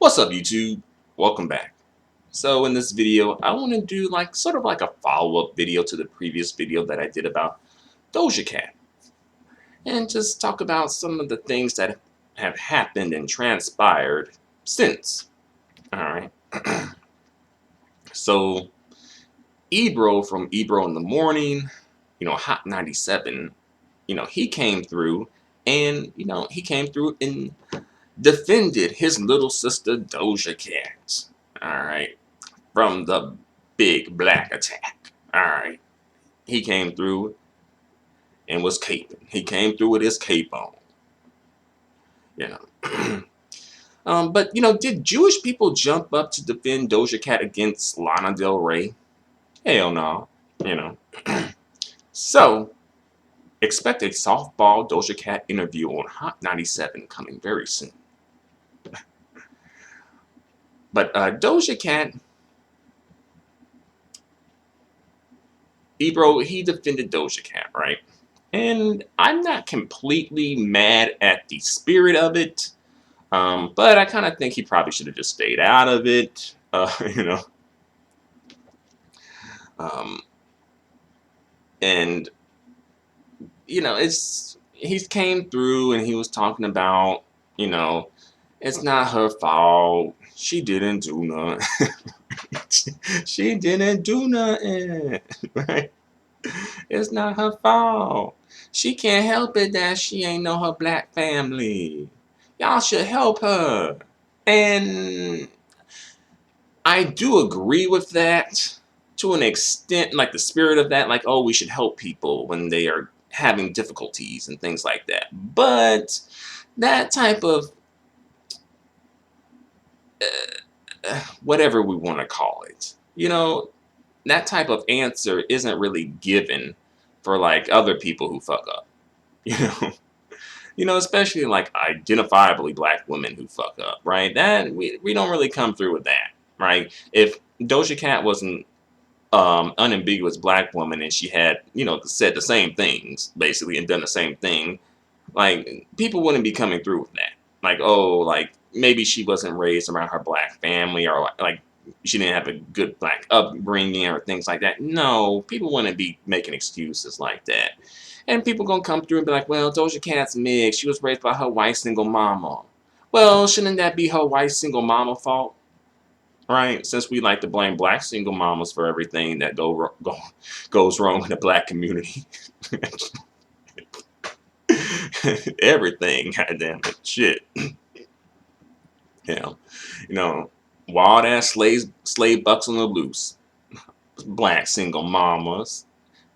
What's up, YouTube? Welcome back. So in this video, I want to do sort of like a follow-up video to the previous video that I did about Doja Cat, and just talk about some of the things that have happened and transpired since. All right. So Ebro from Ebro in the Morning, Hot 97, he came through, and he came through and defended his little sister Doja Cat. All right. From the big black attack. Alright. He came through and was caping. He came through with his cape on. You know. But did Jewish people jump up to defend Doja Cat against Lana Del Rey? Hell no. You know. So expect a softball Doja Cat interview on Hot 97 coming very soon. But Doja Cat, Ebro, he defended Doja Cat, right? And I'm not completely mad at the spirit of it, but I kind of think he probably should have just stayed out of it, Um, and he came through and he was talking about, it's not her fault. She didn't do nothing. She didn't do nothing, right? It's not her fault. She can't help it that she ain't know her black family. Y'all should help her. And I do agree with that to an extent, like the spirit of that, like, oh, we should help people when they are having difficulties and things like that. But that type of, whatever we want to call it, that type of answer isn't really given for like other people who fuck up, you know. Especially like identifiably black women who fuck up, right? That we don't really come through with that, right? If Doja Cat wasn't unambiguous black woman and she had, said the same things basically and done the same thing, like people wouldn't be coming through with that. Like, oh, like maybe she wasn't raised around her black family, or like she didn't have a good black upbringing or things like that. No, people wouldn't be making excuses like that. And people gonna come through and be like, well, Doja Cat's mixed. She was raised by her white single mama. Well, shouldn't that be her white single mama fault? Right? Since we like to blame black single mamas for everything that goes wrong in the black community. Everything, goddamn it. Shit. You wild ass slave bucks on the loose. Black single mamas.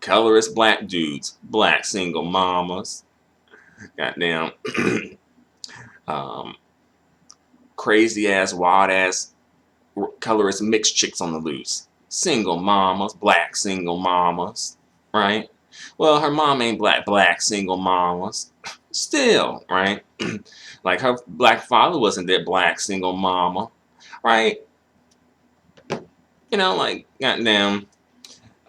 Colorless black dudes. Black single mamas. Goddamn. Crazy ass, wild ass, colorless mixed chicks on the loose. Single mamas. Black single mamas. Right? Well, her mom ain't black single mamas. Still, right? Like her black father wasn't that black single mama. Right? Like, goddamn,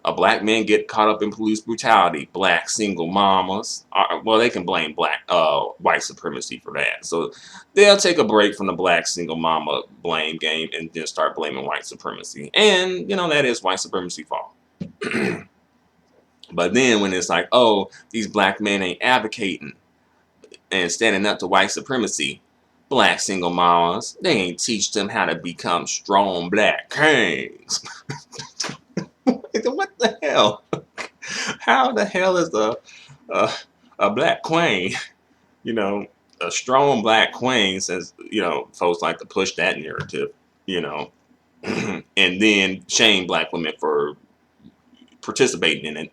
a black man get caught up in police brutality. Black single mamas. Well, they can blame white supremacy for that. So they'll take a break from the black single mama blame game and then start blaming white supremacy. And, that is white supremacy fault. But then when it's like, oh, these black men ain't advocating and standing up to white supremacy, black single mamas, they ain't teach them how to become strong black kings. What the hell? How the hell is a black queen, a strong black queen, since, folks like to push that narrative, and then shame black women for participating in it.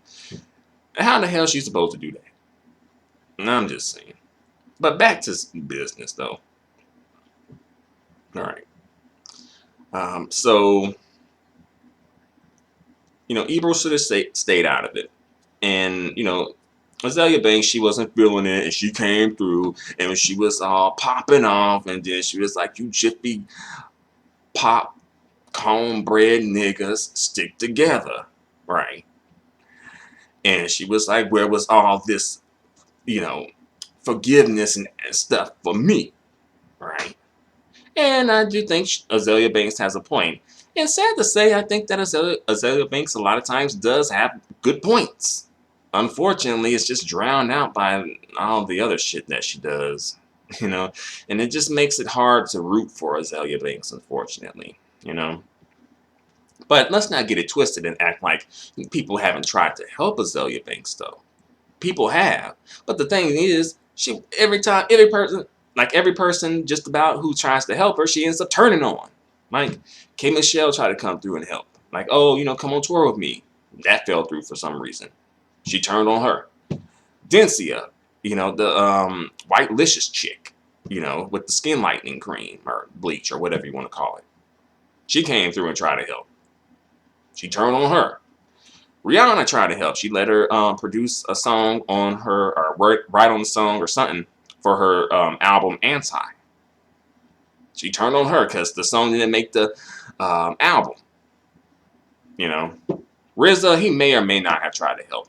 How the hell is she supposed to do that? And I'm just saying. But back to business, though. All right. So, Ebro should have stayed out of it. And, Azealia Banks, she wasn't feeling it, and she came through, and she was all popping off, and then she was like, you jiffy pop cornbread niggas stick together, right? And she was like, where was all this, forgiveness and stuff for me, right? And I do think Azealia Banks has a point. And sad to say, I think that Azealia Banks a lot of times does have good points. Unfortunately, it's just drowned out by all the other shit that she does, you know, and it just makes it hard to root for Azealia Banks, unfortunately, you know. But let's not get it twisted and act like people haven't tried to help Azealia Banks, though. People have, but the thing is, she every person just about who tries to help her, she ends up turning on. Like K Michelle tried to come through and help. Like, oh, come on tour with me. That fell through for some reason. She turned on her. Dencia, the white licious chick, with the skin lightening cream or bleach or whatever you want to call it. She came through and tried to help. She turned on her. Rihanna tried to help. She let her produce a song on her, or write on the song or something for her album Anti. She turned on her because the song didn't make the album. RZA, he may or may not have tried to help.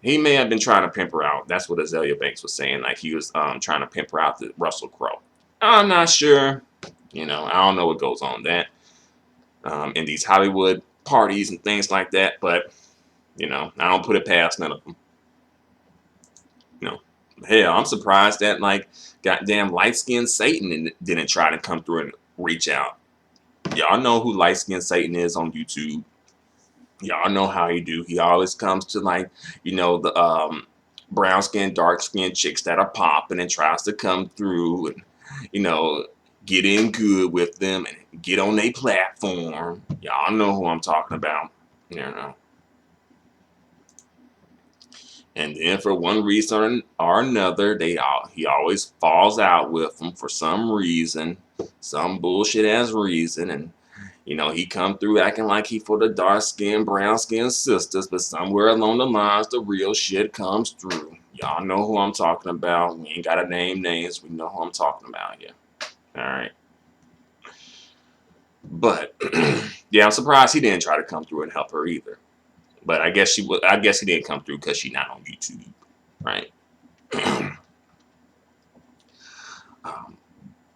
He may have been trying to pimp her out. That's what Azealia Banks was saying. Like he was trying to pimp her out to Russell Crowe. I'm not sure. I don't know what goes on that in these Hollywood parties and things like that. But I don't put it past none of them. Hell, I'm surprised that like goddamn light skinned Satan didn't try to come through and reach out. Y'all know who light skinned Satan is on YouTube. Y'all know how he do. He always comes to like, the brown skin, dark skin chicks that are popping and tries to come through and, get in good with them and get on their platform. Y'all know who I'm talking about. And then for one reason or another, he always falls out with them for some reason, some bullshit ass reason, and he come through acting like he for the dark skinned, brown skinned sisters, but somewhere along the lines, the real shit comes through. Y'all know who I'm talking about. We ain't gotta name names. We know who I'm talking about here. All right. But yeah, I'm surprised he didn't try to come through and help her either. But I guess he didn't come through because she's not on YouTube, right?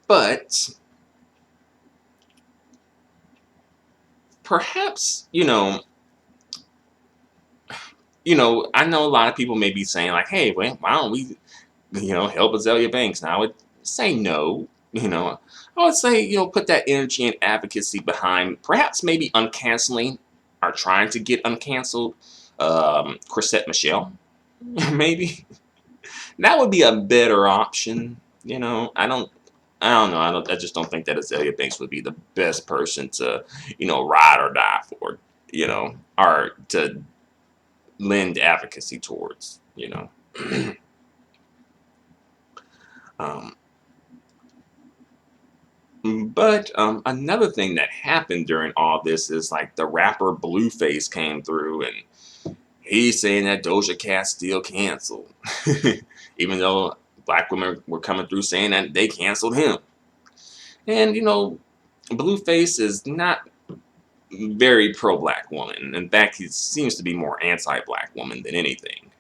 But perhaps I know a lot of people may be saying like, "Hey, well, why don't we, help Azealia Banks?" Now I would say no. I would say put that energy and advocacy behind perhaps maybe uncanceling or trying to get uncanceled Chrisette Michele. Maybe that would be a better option. I don't know. I just don't think that Azealia Banks would be the best person to, ride or die for, or to lend advocacy towards, But another thing that happened during all this is like the rapper Blueface came through and he's saying that Doja Cat's still canceled, even though black women were coming through saying that they canceled him. And Blueface is not very pro-black woman. In fact, he seems to be more anti-black woman than anything.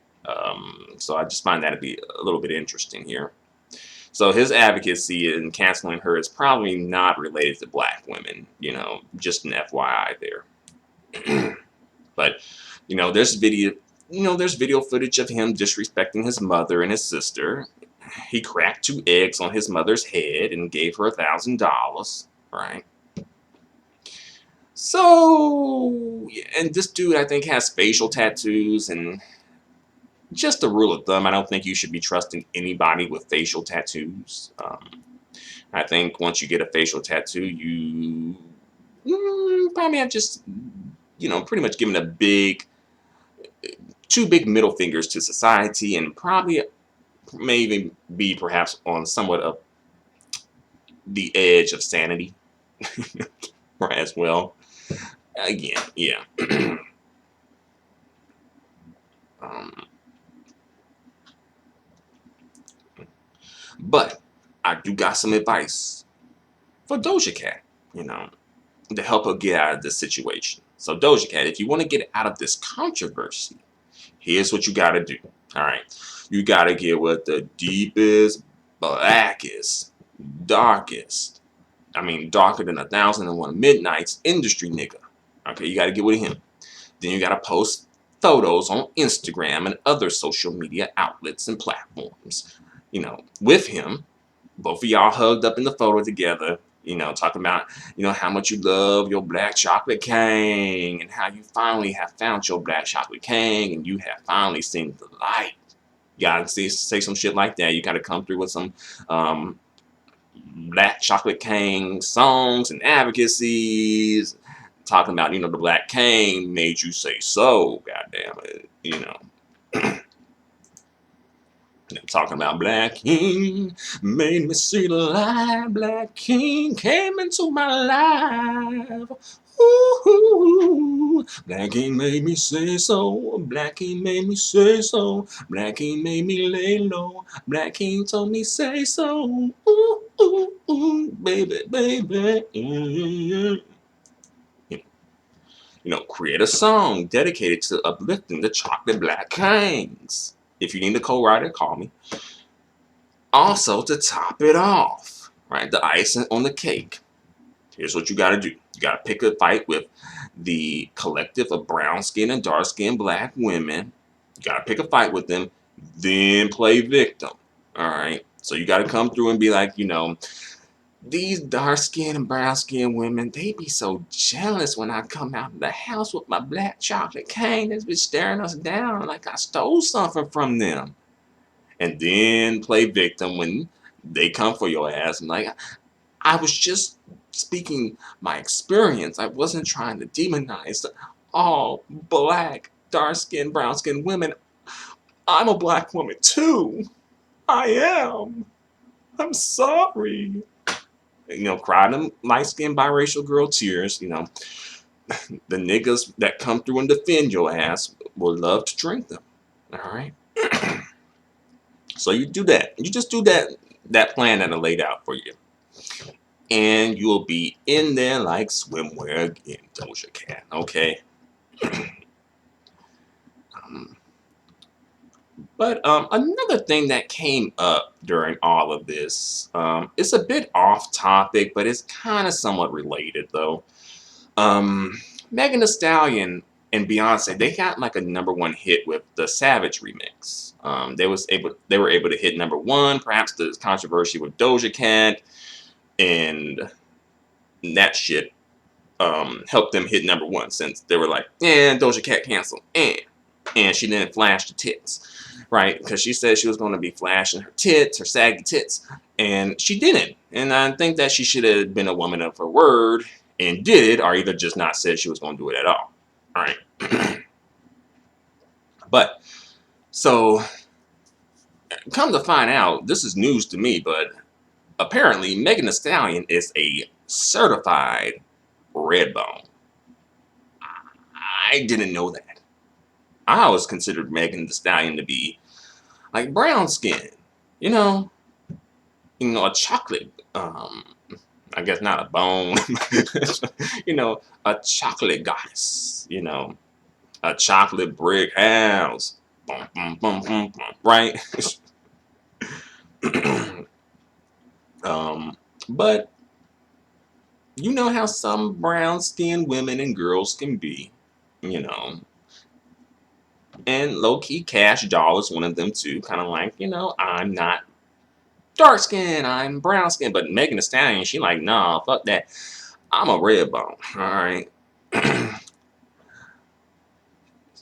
So I just find that to be a little bit interesting here. So his advocacy in canceling her is probably not related to black women, just an FYI there. But, there's video footage of him disrespecting his mother and his sister. He cracked 2 eggs on his mother's head and gave her $1,000, right? So, and this dude, I think, has facial tattoos, and just a rule of thumb, I don't think you should be trusting anybody with facial tattoos. I think once you get a facial tattoo, you probably have just, pretty much given two big middle fingers to society, and probably may even be perhaps on somewhat of the edge of sanity as well. Again, yeah. But I do got some advice for Doja Cat, to help her get out of this situation. So Doja Cat, if you want to get out of this controversy, here's what you got to do. All right. You got to get with the deepest, blackest, darkest, I mean, darker than 1,001 Midnights industry nigga. Okay, you got to get with him. Then you got to post photos on Instagram and other social media outlets and platforms, with him. Both of y'all hugged up in the photo together, talking about, how much you love your black chocolate king and how you finally have found your black chocolate king and you have finally seen the light. You gotta say some shit like that. You gotta come through with some black chocolate king songs and advocacies, talking about, the black king made you say so, goddamn it, talking about black king made me see the light. Black king came into my life. Ooh, black king made me say so. Black king made me say so. Black king made me lay low. Black king told me say so. Ooh, ooh, ooh, baby, baby. Create a song dedicated to uplifting the chocolate black kings. If you need a co-writer, call me. Also, to top it off, right, the icing on the cake, here's what you got to do. You got to pick a fight with the collective of brown-skinned and dark-skinned black women. You got to pick a fight with them, then play victim, all right? So you got to come through and be like, these dark-skinned and brown-skinned women, they be so jealous when I come out of the house with my black chocolate cane. They be staring us down like I stole something from them. And then play victim when they come for your ass. And like, I was just speaking my experience. I wasn't trying to demonize all black, dark-skinned, brown-skinned women. I'm a black woman too. I am. I'm sorry. Cry them light-skinned biracial girl tears. The niggas that come through and defend your ass will love to drink them. All right. So you do that. You just do that plan that I laid out for you. And you'll be in there like swimwear again, Doja Cat. Okay. But another thing that came up during all of this, it's a bit off topic, but it's kind of somewhat related though. Megan Thee Stallion and Beyonce, they got like a #1 hit with the Savage remix. They were able to hit #1. Perhaps the controversy with Doja Cat and that shit helped them hit #1 since they were like, Doja Cat canceled, and she didn't flash the tits, right? Because she said she was going to be flashing her tits, her saggy tits, and she didn't. And I think that she should have been a woman of her word and did it, or either just not said she was going to do it at all. All right. But so come to find out, this is news to me, but apparently Megan Thee Stallion is a certified red bone. I didn't know that. I always considered Megan Thee Stallion to be like brown skin, a chocolate, I guess not a bone, a chocolate goddess, a chocolate brick house, boom, boom, boom, boom, boom, right? But you know how some brown skinned women and girls can be, and low-key Cash Doll is one of them too, kind of like, I'm not dark skin, I'm brown skin, but Megan Thee Stallion, she like, nah, fuck that, I'm a red bone, alright?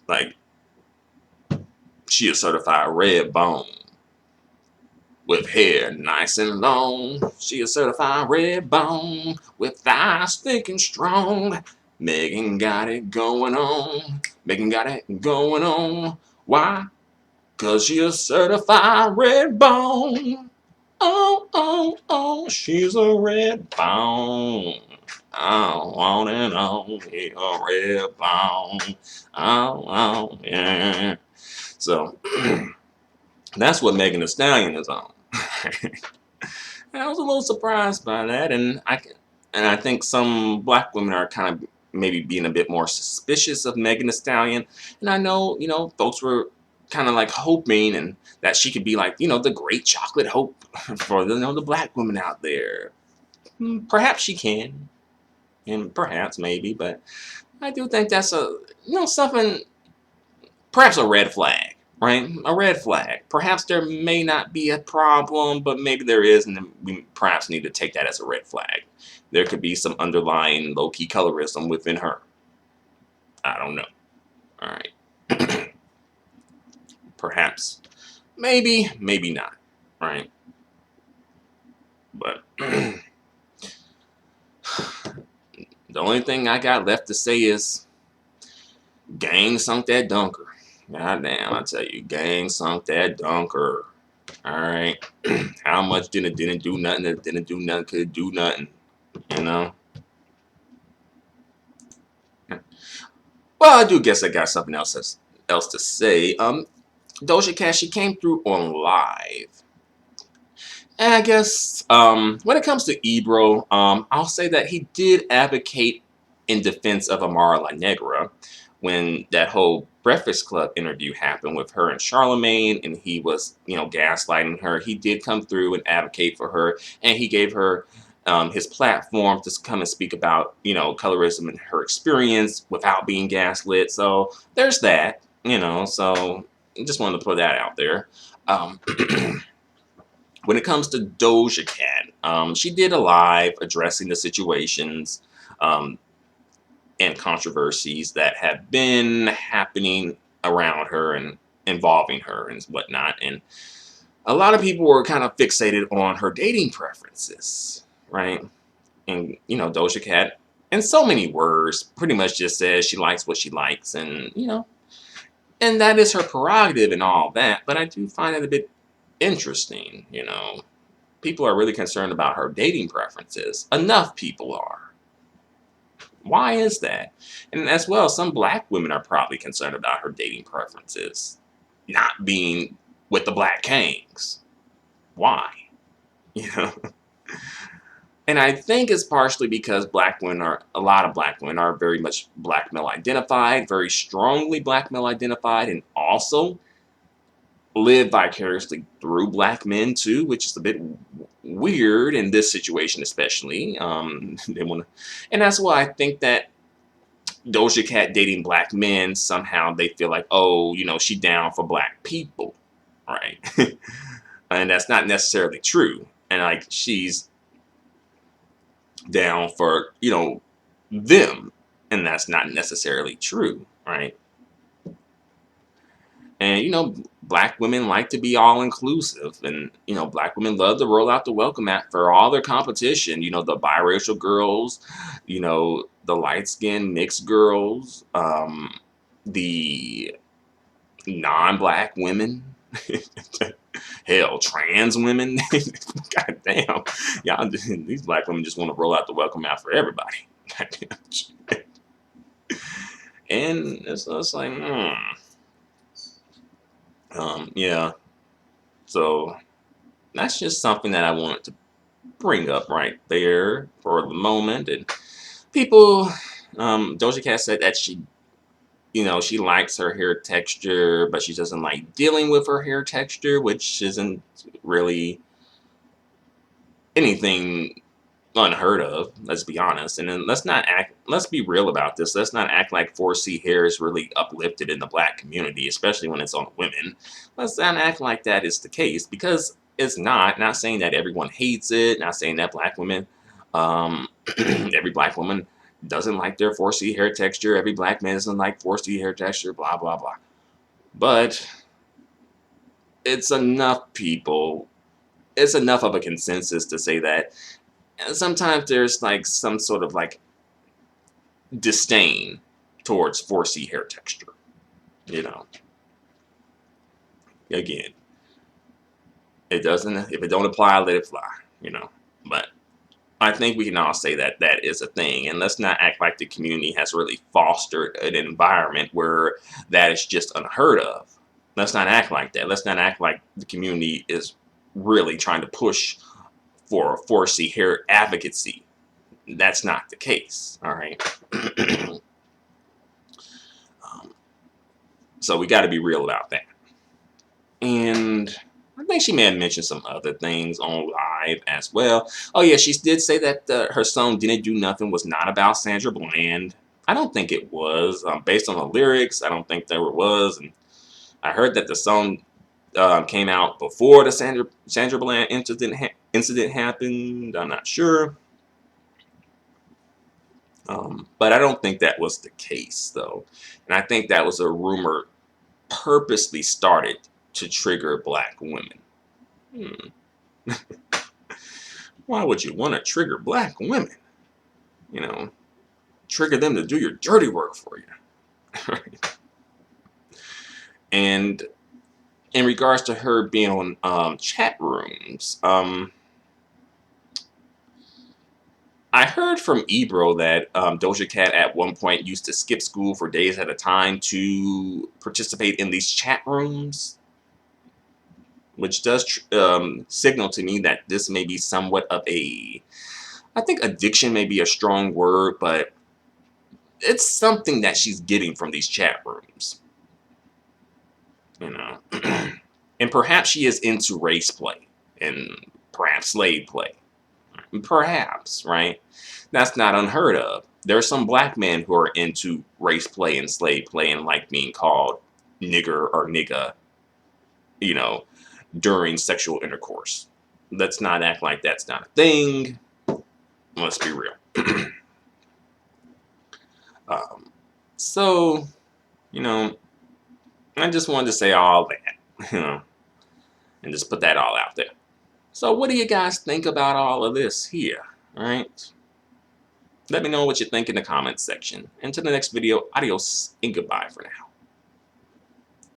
Like, she a certified red bone with hair nice and long. She a certified red bone with thighs thick and strong. Megan got it going on. Megan got it going on. Why? Cause she a certified red bone. Oh, oh, oh, she's a red bone. Oh, on and on, a red bone. Oh, oh, yeah. So, that's what Megan Thee Stallion is on. I was a little surprised by that, and I think some black women are kind of maybe being a bit more suspicious of Megan Thee Stallion. And I know, folks were kind of like hoping and that she could be like, the great chocolate hope for the black women out there. Perhaps she can, and perhaps maybe, but I do think that's something, perhaps a red flag, right? A red flag. Perhaps there may not be a problem, but maybe there is, and we perhaps need to take that as a red flag. There could be some underlying low-key colorism within her. I don't know. All right. Perhaps. Maybe, maybe not. Right? But the only thing I got left to say is gang sunk that dunker. God damn, I tell you, gang sunk that dunker. All right. How much didn't do nothing, that didn't do nothing, could do nothing. You know? Well, I do guess I got something else to say. Doja Cat, she came through on live. And I guess when it comes to Ebro, I'll say that he did advocate in defense of Amara La Negra when that whole Breakfast Club interview happened with her and Charlemagne, and he was, gaslighting her. He did come through and advocate for her, and he gave her his platform to come and speak about, colorism and her experience without being gaslit. So there's that, so I just wanted to put that out there. When it comes to Doja Cat, she did a live addressing the situations and controversies that have been happening around her and involving her and whatnot. And a lot of people were kind of fixated on her dating preferences, right? And, Doja Cat, in so many words, pretty much just says she likes what she likes. And, and that is her prerogative and all that. But I do find it a bit interesting, People are really concerned about her dating preferences. Enough people are. Why is that? And as well, some black women are probably concerned about her dating preferences. Not being with the black kings. Why? And I think it's partially because a lot of black women are very much black male identified, very strongly black male identified, and also live vicariously through black men too, which is a bit weird in this situation, especially. And that's why I think that Doja Cat dating black men, somehow they feel like, oh, she down for black people, right? And that's not necessarily true. And like she's down for them, and that's not necessarily true, right? And, black women like to be all inclusive. And, black women love to roll out the welcome mat for all their competition. The biracial girls, the light skinned mixed girls, the non-black women, hell, trans women. God damn. Y'all, these black women just want to roll out the welcome mat for everybody. And it's like, yeah. So that's just something that I wanted to bring up right there for the moment. And people, Doja Cat said that she likes her hair texture, but she doesn't like dealing with her hair texture, which isn't really anything unheard of, let's be honest. And then let's be real about this. Let's not act like 4C hair is really uplifted in the black community, especially when it's on women. Let's not act like that is the case, because it's not. Not saying that everyone hates it, not saying that black women, every black woman doesn't like their 4C hair texture, every black man doesn't like 4C hair texture, blah, blah, blah. But it's enough of a consensus to say that sometimes there's like some sort of like disdain towards 4C hair texture. Again, if it don't apply, let it fly. But I think we can all say that that is a thing, and let's not act like the community has really fostered an environment where that is just unheard of. Let's not act like that. Let's not act like the community is really trying to push for 4C hair advocacy. That's not the case. All right. So we got to be real about that. And I think she may have mentioned some other things on live as well. Oh yeah, she did say that her song "Didn't Do Nothing" was not about Sandra Bland. I don't think it was. Based on the lyrics, I don't think there was. And I heard that the song came out before the Sandra Bland incident happened. I'm not sure. But I don't think that was the case, though. And I think that was a rumor purposely started to trigger black women. Hmm. Why would you want to trigger black women? You know, trigger them to do your dirty work for you. And in regards to her being on chat rooms, I heard from Ebro that Doja Cat at one point used to skip school for days at a time to participate in these chat rooms, which does signal to me that this may be somewhat of a, I think addiction may be a strong word, but it's something that she's getting from these chat rooms, you know. And perhaps she is into race play and perhaps slave play. Perhaps, right? That's not unheard of. There are some black men who are into race play and slave play and like being called nigger or nigga, you know, during sexual intercourse. Let's not act like that's not a thing. Let's be real. um, so, you know, I just wanted to say all that, you know, and just put that all out there. So what do you guys think about all of this here, all right? Let me know what you think in the comments section. Until the next video, adios and goodbye for now.